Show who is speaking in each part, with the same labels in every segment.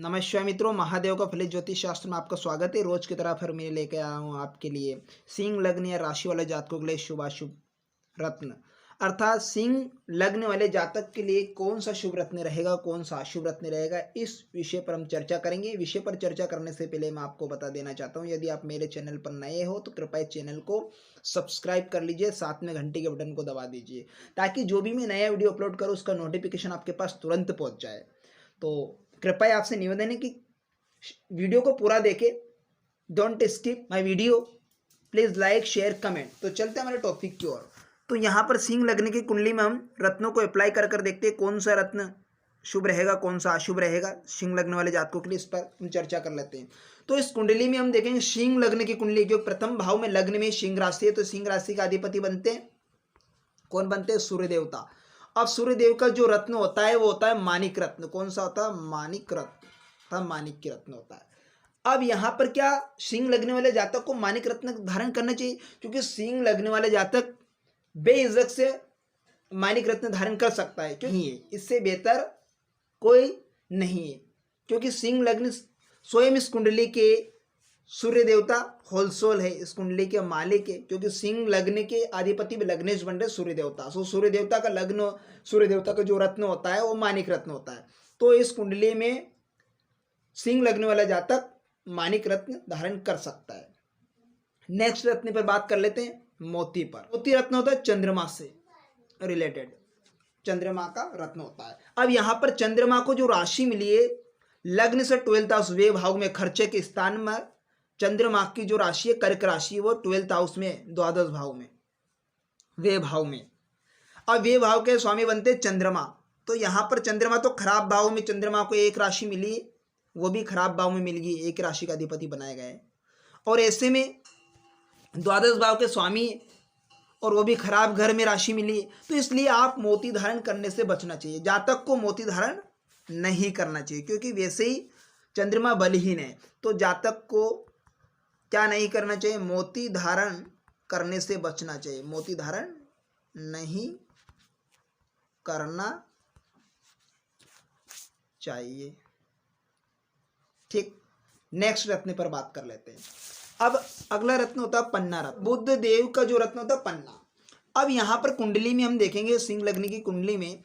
Speaker 1: नमस्कार मित्रों, महादेव का फलित ज्योतिष शास्त्र में आपका स्वागत है। रोज की तरह फिर मैं लेके आया हूँ आपके लिए सिंह लग्न या राशि वाले जातकों के लिए शुभाशुभ रत्न, अर्थात सिंह लग्न वाले जातक के लिए कौन सा शुभ रत्न रहेगा, कौन सा अशुभ रत्न रहेगा, इस विषय पर हम चर्चा करेंगे। विषय पर चर्चा करने से पहले मैं आपको बता देना चाहता हूँ, यदि आप मेरे चैनल पर नए हो तो कृपया चैनल को सब्सक्राइब कर लीजिए, साथ में घंटी के बटन को दबा दीजिए ताकि जो भी मैं नया वीडियो अपलोड करूँ उसका नोटिफिकेशन आपके पास तुरंत पहुँच जाए। तो कृपया आपसे निवेदन है कि वीडियो को पूरा देखें, don't skip my video, please like share comment. तो चलते हैं हमारे टॉपिक की ओर। तो यहाँ पर सिंह लग्न की कुंडली में हम रत्नों को अप्लाई कर कर देखते हैं कौन सा रत्न शुभ रहेगा, कौन सा अशुभ रहेगा सिंह लग्न वाले जातकों के लिए। इस पर हम चर्चा कर लेते हैं। तो इस कुंडली में हम देखेंगे सिंह लग्न की कुंडली, जो प्रथम भाव में लग्न में सिंह राशि है, तो सिंह राशि का अधिपति बनते हैं कौन? बनते हैं सूर्य देवता। अब सूर्य देव का जो रत्न होता है वो होता है माणिक रत्न। कौन सा होता है? माणिक रत्न, माणिक की रत्न होता है। अब यहाँ पर क्या सिंह लगने वाले जातक को माणिक रत्न धारण करना चाहिए? क्योंकि सिंह लगने वाले जातक बेइज्जत से माणिक रत्न धारण कर सकता है, क्यों नहीं है, इससे बेहतर कोई नहीं है। क्योंकि सिंह लग्न स्वयं इस कुंडली के सूर्य देवता होलसोल है, इस कुंडली के मालिक है, क्योंकि सिंह लग्न के अधिपति में लग्नेश बन रहे सूर्य देवता। सो सूर्य देवता का लग्न, सूर्य देवता का जो रत्न होता है वो माणिक रत्न होता है। तो इस कुंडली में सिंह लग्न वाला जातक माणिक रत्न धारण कर सकता है। नेक्स्ट रत्न पर बात कर लेते हैं, मोती पर। मोती रत्न होता है चंद्रमा से रिलेटेड, चंद्रमा का रत्न होता है। अब यहाँ पर चंद्रमा को जो राशि मिली है लग्न से 12th हाउस वे भाव में, खर्चे के स्थान में चंद्रमा की जो राशि है कर्क राशि, वो 12th हाउस में, द्वादश भाव में, वे भाव में। अब वे भाव के स्वामी बनते चंद्रमा। तो यहाँ पर चंद्रमा तो खराब भाव में, चंद्रमा को एक राशि मिली, वो भी खराब भाव में मिल गई, एक राशि का अधिपति बनाया गया है। और ऐसे में द्वादश भाव के स्वामी और वो भी खराब घर में राशि मिली, तो इसलिए आप मोती धारण करने से बचना चाहिए। जातक को मोती धारण नहीं करना चाहिए, क्योंकि वैसे ही चंद्रमा बलहीन है। तो जातक को क्या नहीं करना चाहिए? मोती धारण करने से बचना चाहिए, मोती धारण नहीं करना चाहिए। ठीक, नेक्स्ट रत्न पर बात कर लेते हैं। अब अगला रत्न होता है पन्ना रत्न, बुध देव का जो रत्न होता है पन्ना। अब यहाँ पर कुंडली में हम देखेंगे सिंह लग्न की कुंडली में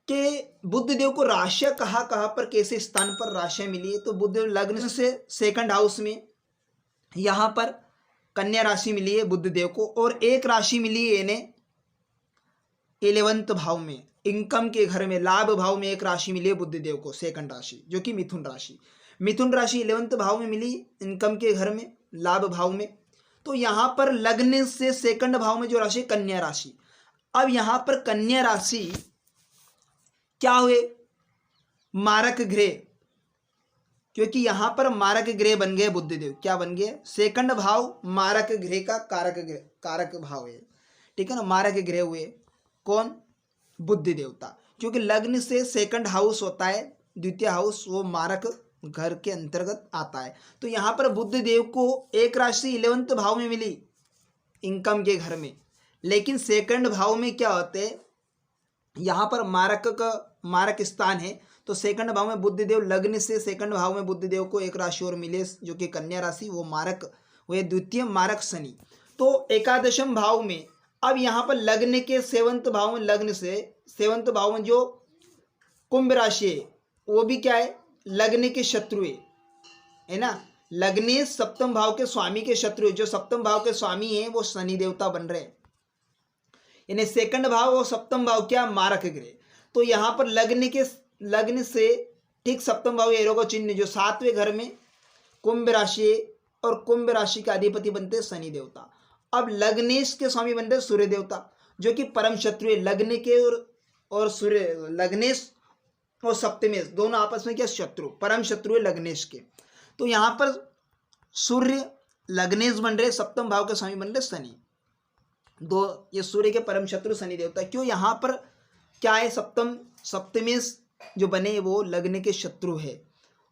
Speaker 1: कि बुध देव को राशियां कहाँ कहाँ पर, कैसे स्थान पर राशियां मिली है। तो बुध देव लग्न से 2nd हाउस में यहाँ पर कन्या राशि मिली है बुध देव को, और एक राशि मिली है इन्हें 11th भाव में, इनकम के घर में, लाभ भाव में एक राशि मिली है बुध देव को, 2nd राशि जो कि मिथुन राशि। मिथुन राशि 11th भाव में मिली, इनकम के घर में, लाभ भाव में। तो यहाँ पर लग्न से 2nd भाव में जो राशि कन्या राशि। अब यहाँ पर कन्या राशि क्या हुए? मारक ग्रह, क्योंकि यहाँ पर मारक ग्रह बन गए बुधदेव। क्या बन गए? 2nd भाव मारक ग्रह का कारक भाव है, ठीक है ना। मारक ग्रह हुए कौन? बुध देवता, क्योंकि लग्न से 2nd हाउस होता है, द्वितीय हाउस, वो मारक घर के अंतर्गत आता है। तो यहाँ पर बुध देव को एक राशि 11th भाव में मिली, इनकम के घर में, लेकिन 2nd भाव में क्या होते हैं, यहाँ पर मारक का मारक स्थान है। तो 2nd भाव में बुध देव, लग्न से 2nd भाव में बुध देव को एक राशि और मिले जो कि कन्या राशि, वो मारक, वो द्वितीय मारक शनि। तो एकादशम भाव में, अब यहाँ पर लग्न के 7th भाव में, लग्न से 7th भाव में जो कुंभ राशि है वो भी क्या है? लग्न के शत्रु है ना। लग्न 7th भाव के स्वामी के शत्रु है, जो 7th भाव के स्वामी है वो शनि देवता बन रहे हैं। यानी 2nd भाव और 7th भाव क्या? मारक ग्रह। तो यहाँ पर लग्न से ठीक 7th भाव एरो का चिन्ह, जो 7वें घर में कुंभ राशि है, और कुंभ राशि का अधिपति बनते हैं शनि देवता। अब लग्नेश के स्वामी बनते हैं सूर्य देवता, जो कि परम शत्रु है। लग्न के और सूर्य, लग्नेश और सप्तमेश दोनों आपस में क्या? शत्रु, परम शत्रु है लग्नेश के। तो यहाँ पर सूर्य लग्नेश बन रहे, 7th भाव के स्वामी बन रहे शनि, दो ये सूर्य के परम शत्रु शनि देवता। क्यों? यहाँ पर क्या है? सप्तमेश जो बने वो लग्न के शत्रु है।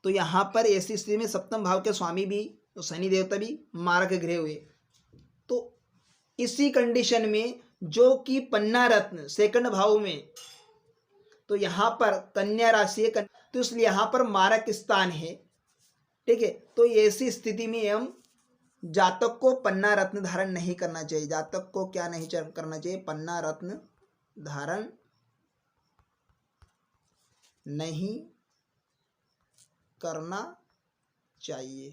Speaker 1: तो यहाँ पर ऐसी स्थिति में 7th भाव के स्वामी भी, तो शनि देवता भी मारक ग्रह हुए। तो इसी कंडीशन में जो कि पन्ना रत्न 2nd भाव में, तो यहाँ पर कन्या राशि है, तो इसलिए यहाँ पर मारक स्थान है। ठीक है, तो ऐसी स्थिति में हम जातक को पन्ना रत्न धारण नहीं करना चाहिए। जातक को क्या नहीं करना चाहिए? पन्ना रत्न धारण नहीं करना चाहिए।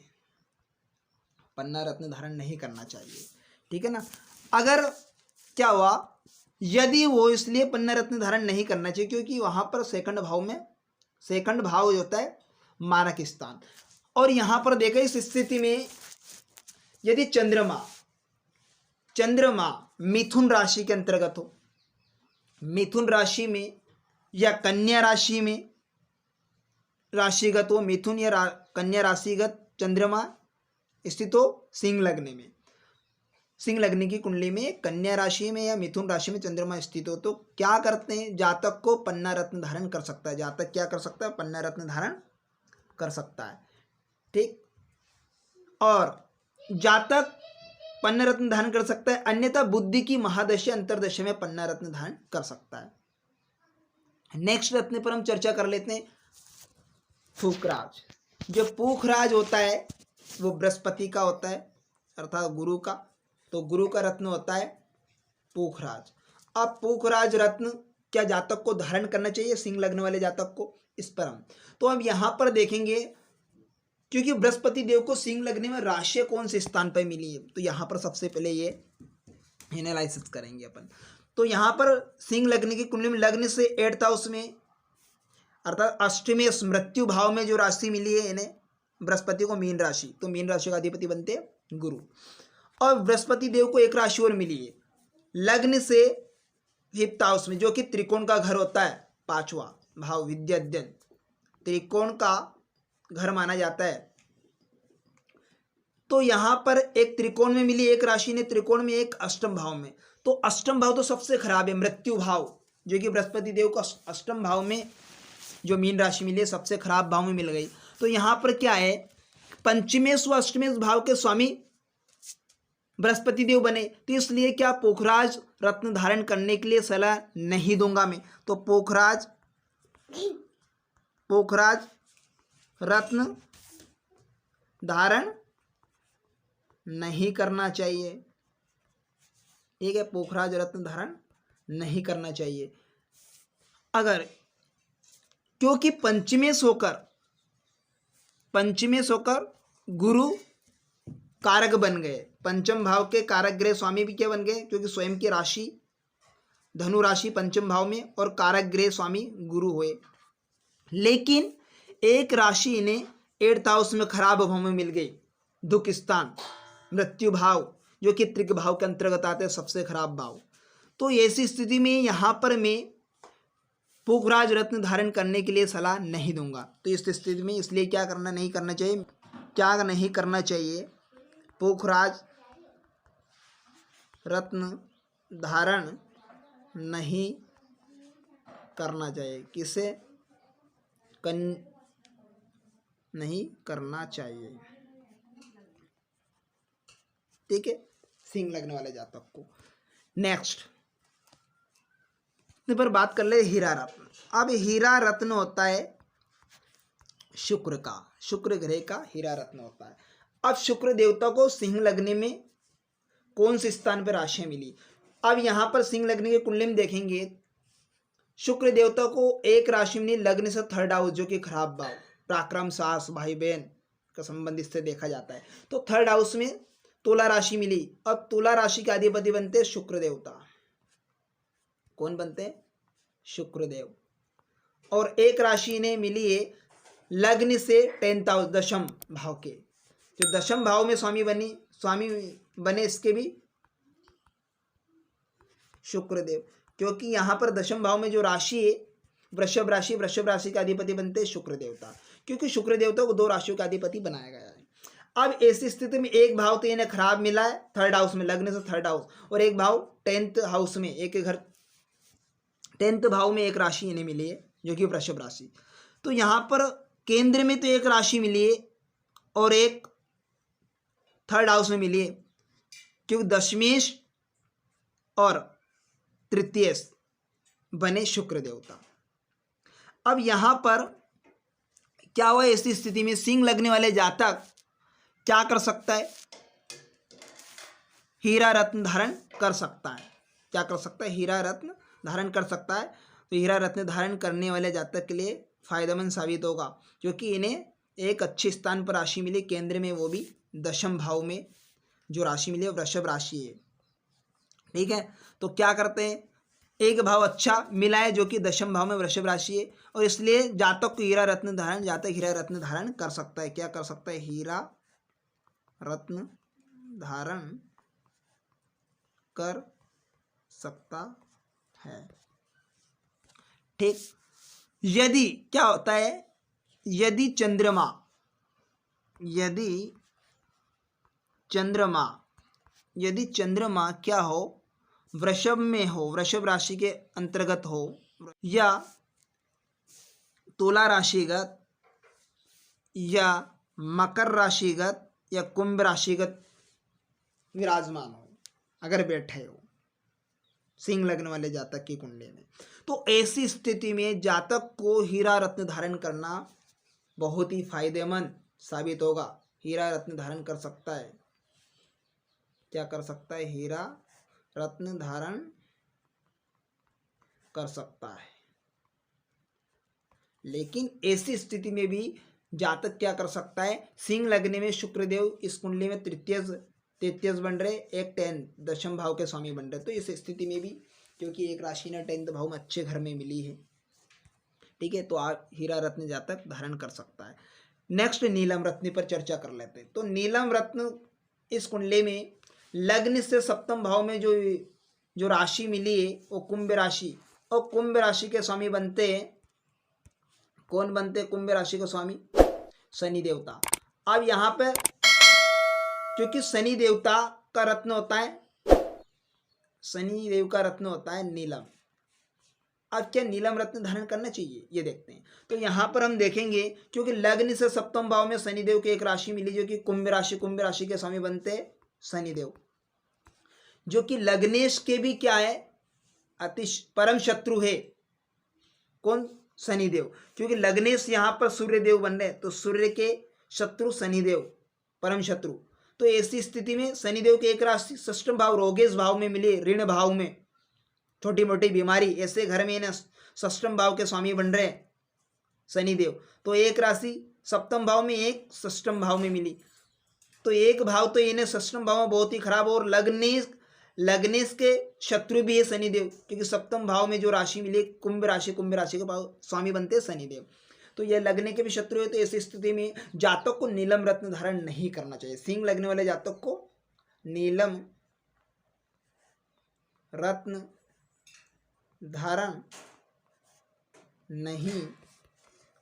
Speaker 1: पन्ना रत्न धारण नहीं करना चाहिए। ठीक है ना। अगर क्या हुआ, यदि वो इसलिए पन्ना रत्न धारण नहीं करना चाहिए क्योंकि वहां पर सेकंड भाव होता है मारक स्थान। और यहां पर देखा इस स्थिति में यदि चंद्रमा मिथुन राशि के अंतर्गत हो, मिथुन राशि में या कन्या राशि में राशिगत हो, मिथुन या कन्या राशिगत चंद्रमा स्थित हो सिंह लग्न में, सिंह लग्न की कुंडली में कन्या राशि में या मिथुन राशि में चंद्रमा स्थित हो, तो क्या करते हैं? जातक को पन्ना रत्न धारण कर सकता है। जातक क्या कर सकता है? पन्ना रत्न धारण कर सकता है। ठीक, और जातक पन्ना रत्न धारण कर सकता है, अन्यथा बुद्धि की महादशा अंतरदशा में पन्ना रत्न धारण कर सकता है। नेक्स्ट रत्न पर हम चर्चा कर लेते हैं पुखराज। जो पुखराज होता है वो बृहस्पति का होता है, अर्थात गुरु का। तो गुरु का रत्न होता है पुखराज। अब पुखराज रत्न क्या जातक को धारण करना चाहिए, सिंह लग्न वाले जातक को? इस पर हम तो अब यहां पर देखेंगे, क्योंकि बृहस्पति देव को सिंह लग्न में राशि कौन से स्थान पर मिली है, तो यहां पर सबसे पहले ये एनालिसिस करेंगे अपन। तो यहां पर सिंह लग्न की कुंडली में लग्न से 8th हाउस में अर्थात अष्टमी मृत्यु भाव में जो राशि मिली है इन्हें बृहस्पति को, मीन राशि, तो मीन राशि का अधिपति बनते हैं गुरु। और बृहस्पति देव को एक राशि और मिली है लग्न से 5th हाउस में, जो कि त्रिकोण का घर होता है, 5वां भाव विद्या अध्ययन, त्रिकोण का घर माना जाता है। तो यहां पर एक त्रिकोण में मिली एक राशि ने, त्रिकोण में एक अष्टम भाव में। तो अष्टम भाव तो सबसे खराब है, मृत्यु भाव, जो कि बृहस्पति देव को अष्टम भाव में जो मीन राशि मिली है सबसे खराब भाव में मिल गई। तो यहां पर क्या है, पंचमेश व अष्टमेश भाव के स्वामी बृहस्पति देव बने, तो इसलिए क्या पुखराज रत्न धारण करने के लिए सलाह नहीं दूंगा मैं। तो पुखराज रत्न धारण नहीं करना चाहिए। ठीक है, पुखराज रत्न धारण नहीं करना चाहिए। अगर क्योंकि पंचमेश होकर गुरु कारक बन गए, पंचम भाव के कारक ग्रह स्वामी भी क्या बन गए, क्योंकि स्वयं की राशि धनु राशि पंचम भाव में और कारक ग्रह स्वामी गुरु हुए। लेकिन एक राशि इन्हें 8th हाउस में खराब भाव में मिल गई, दुख स्थान, मृत्यु भाव, जो कि त्रिक भाव के अंतर्गत आते हैं, सबसे खराब भाव। तो ऐसी स्थिति में यहां पर मैं पुखराज रत्न धारण करने के लिए सलाह नहीं दूंगा। तो इस स्थिति में इसलिए क्या नहीं करना चाहिए, पुखराज रत्न धारण नहीं करना चाहिए। किसे नहीं करना चाहिए? ठीक है, सिंह लग्न वाले जातक को। नेक्स्ट पर बात कर ले हीरा रत्न। अब हीरा रत्न होता है शुक्र का, शुक्र ग्रह का हीरा रत्न होता है। अब शुक्र देवता को सिंह लग्न में कौन से स्थान पर राशि मिली? अब यहां पर सिंह लग्न के कुंडली में देखेंगे, शुक्र देवता को एक राशि मिली लग्न से 3rd हाउस, जो कि खराब भाव, पराक्रम, सास, भाई बहन का संबंध इससे देखा जाता है। तो 3rd हाउस में तुला राशि मिली। अब तुला राशि के अधिपति बनते हैं शुक्र देवता। कौन बनते हैं? शुक्रदेव। और एक राशि ने मिली है लग्न से 10th हाउस, दशम भाव के, जो दशम भाव में स्वामी बने इसके भी शुक्रदेव, क्योंकि यहां पर दशम भाव में जो राशि है वृषभ राशि का अधिपति बनते हैं शुक्र देवता, क्योंकि शुक्र देवता को 2 राशियों का अधिपति बनाया गया है। अब ऐसी स्थिति में एक भाव तो इन्हें खराब मिला है 3rd हाउस में, लग्न से 3rd हाउस, और एक भाव 10th हाउस में, एक घर 10th भाव में एक राशि इन्हें मिली है, जो कि वृषभ राशि। तो यहां पर केंद्र में तो एक राशि मिली है और एक 3rd हाउस में मिली है, क्योंकि दशमेश और तृतीयेश बने शुक्र देवता। अब यहां पर क्या हुआ, ऐसी स्थिति में सिंह लगने वाले जातक क्या कर सकता है, हीरा रत्न धारण कर सकता है। क्या कर सकता है, हीरा रत्न धारण कर सकता है। तो हीरा रत्न धारण करने वाले जातक के लिए फायदेमंद साबित होगा, क्योंकि इन्हें एक अच्छे स्थान पर राशि मिली केंद्र में, वो भी दशम भाव में जो राशि मिली है वृषभ राशि है। ठीक है, तो क्या करते हैं, एक भाव अच्छा मिला है जो कि दशम भाव में वृषभ राशि है, और इसलिए जातक को हीरा रत्न धारण, जातक हीरा रत्न धारण कर सकता है। क्या कर सकता है, हीरा रत्न धारण कर सकता है। ठीक, यदि क्या होता है, यदि चंद्रमा क्या हो, वृषभ में हो, वृषभ राशि के अंतर्गत हो, या तुला राशिगत, या मकर राशिगत, या कुंभ राशिगत विराजमान हो, अगर बैठे हो सिंह लग्न वाले जातक की कुंडली में, तो ऐसी स्थिति में जातक को हीरा रत्न धारण करना बहुत ही फायदेमंद साबित होगा। हीरा रत्न धारण कर सकता है। क्या कर सकता है, हीरा रत्न धारण कर सकता है। लेकिन ऐसी स्थिति में भी जातक क्या कर सकता है, सिंह लगने में शुक्रदेव इस कुंडली में तृतीय बन रहे, एक 10 दशम भाव के स्वामी बन रहे, तो इस स्थिति में भी क्योंकि एक राशि ने 10th भाव में अच्छे घर में मिली है, ठीक है, तो आप हीरा रत्न जातक धारण कर सकता है। नेक्स्ट नीलम रत्न पर चर्चा कर लेते हैं। तो नीलम रत्न इस कुंडली में लग्न से सप्तम भाव में जो राशि मिली है वो कुंभ राशि, और कुंभ राशि के स्वामी बनते हैं, कौन बनते हैं कुंभ राशि के स्वामी, शनि देवता। अब यहाँ पर क्योंकि शनि देवता का रत्न होता है, शनि देव का रत्न होता है नीलम। अब क्या नीलम रत्न धारण करना चाहिए, ये देखते हैं। तो यहाँ पर हम देखेंगे क्योंकि लग्न से सप्तम भाव में शनिदेव की एक राशि मिली जो कि कुंभ राशि के स्वामी बनते हैं शनिदेव, जो कि लग्नेश के भी क्या है, अति परम शत्रु है। कौन, शनिदेव, क्योंकि लग्नेश यहाँ पर सूर्यदेव बन रहे, तो सूर्य के शत्रु शनिदेव, परम शत्रु। तो ऐसी स्थिति में शनिदेव के एक राशि षष्ठम भाव रोगेश भाव में मिली, ऋण भाव में, छोटी मोटी बीमारी, ऐसे घर में ना षष्ठम भाव के स्वामी बन रहे शनिदेव। तो एक राशि सप्तम भाव में, एक षष्ठम भाव में मिली, तो एक भाव तो इन्हें षष्ठम भाव में बहुत ही खराब, और लग्नेश के शत्रु भी है शनिदेव, क्योंकि सप्तम भाव में जो राशि मिली कुंभ राशि के भाव स्वामी बनते हैं शनिदेव, तो यह लगने के भी शत्रु है। तो ऐसी स्थिति में जातक को नीलम रत्न धारण नहीं करना चाहिए। सिंह लगने वाले जातक को नीलम रत्न धारण नहीं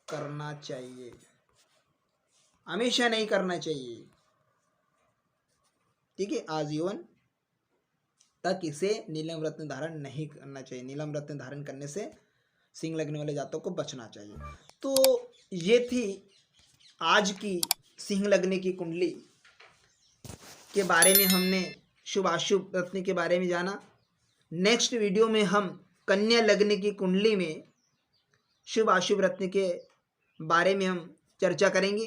Speaker 1: करना चाहिए, हमेशा नहीं करना चाहिए, ठीक है, आजीवन तक इसे नीलम रत्न धारण नहीं करना चाहिए। नीलम रत्न धारण करने से सिंह लगने वाले जातकों को बचना चाहिए। तो ये थी आज की सिंह लगने की कुंडली के बारे में, हमने शुभ अशुभ रत्न के बारे में जाना। नेक्स्ट वीडियो में हम कन्या लगने की कुंडली में शुभ अशुभ रत्न के बारे में हम चर्चा करेंगे।